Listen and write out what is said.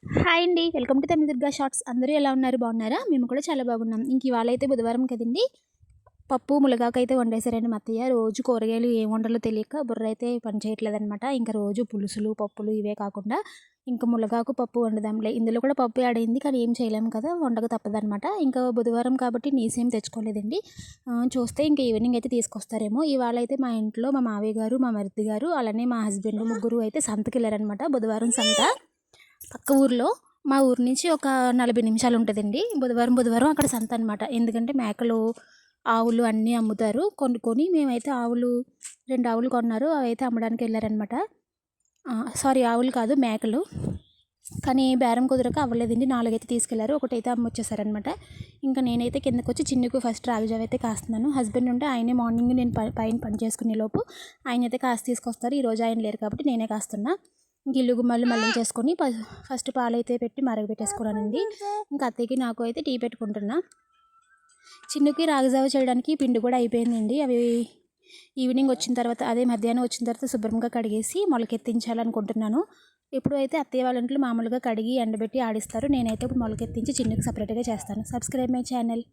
Hi అండి. Welcome to Tamil Durga shorts. అందరూ ఎలా ఉన్నారు? బాగున్నారా? మేము కూడా చాలా బాగున్నాం. ఇవాళ అయితే బుధవారం కదండీ! పప్పు, ములగాకైతే వండేసారండి మా అత్తయ్య. రోజు కూరగాయలు ఏం వండాలో తెలియక బుర్ర అయితే పని చేయట్లేదనమాట. ఇంకా రోజు పులుసులు, పప్పులు ఇవే కాకుండా ఇంకా ములగాకు పప్పు వండుదాంలే. ఇందులో కూడా పప్పు యాడ్ అయింది. కానీ ఏం చేయలేము కదా! వండక తప్పదనమాట. ఇంకా బుధవారం కాబట్టి నీసేం తెచ్చుకోలేదండి. చూస్తే ఇంకా ఈవినింగ్ అయితే తీసుకొస్తారేమో. ఇవాళ అయితే మా ఇంట్లో మా మావయ్య గారు, మా మరిది గారు, అలానే మా హస్బెండ్ ముగ్గురు అయితే సంతకెళ్లారనమాట. బుధవారం సంత. పక్క ఊర్లో మా ఊరు నుంచి ఒక 40 నిమిషాలు ఉంటదండి. బుధవారం అక్కడ సంత అనమాట. ఎందుకంటే మేకలు, ఆవులు అన్నీ అమ్ముతారు. కొనుక్కొని మేమైతే 2 ఆవులు కొన్నారు. అవైతే అమ్మడానికి ఎళ్లారనమాట. సారీ, ఆవులు కాదు, మేకలు. కానీ బేరం కుదరక అవ్వలేదండి. 4 అయితే తీసుకెళ్లారు. ఒకటైతే అమ్మొచ్చేసారనమాట. ఇంకా నేనైతే కిందకొచ్చి చిన్నుకు ఫస్ట్ రాగి జావ అయితే కాస్తున్నాను. హస్బెండ్ ఉంటే ఆయనే మార్నింగ్ నేను పైన పని చేసుకునే లోపు ఆయనైతే కాసి తీసుకొస్తారు. ఈరోజు ఆయన లేరు కాబట్టి నేనే కాస్తున్నా. ఇంక ఇల్లు గుమ్మాలు మళ్ళించేసుకొని ఫస్ట్ పాలైతే పెట్టి మరగబెట్టేసుకున్నానండి. ఇంకా అత్తయ్యకి నాకు అయితే టీ పెట్టుకుంటున్నా. చిన్నుకి రాగిజావ చేయడానికి పిండి కూడా అయిపోయిందండి. అవి ఈవినింగ్ వచ్చిన తర్వాత, అదే మధ్యాహ్నం వచ్చిన తర్వాత శుభ్రంగా కడిగేసి మొలకెత్తించాలనుకుంటున్నాను. ఇప్పుడు అయితే అత్తయ్య వాళ్ళ ఇంట్లో మామూలుగా కడిగి ఎండబెట్టి ఆడిస్తారు. నేనైతే ఇప్పుడు మొలకెత్తించి చిన్నుకి సపరేట్గా చేస్తాను. Subscribe my channel.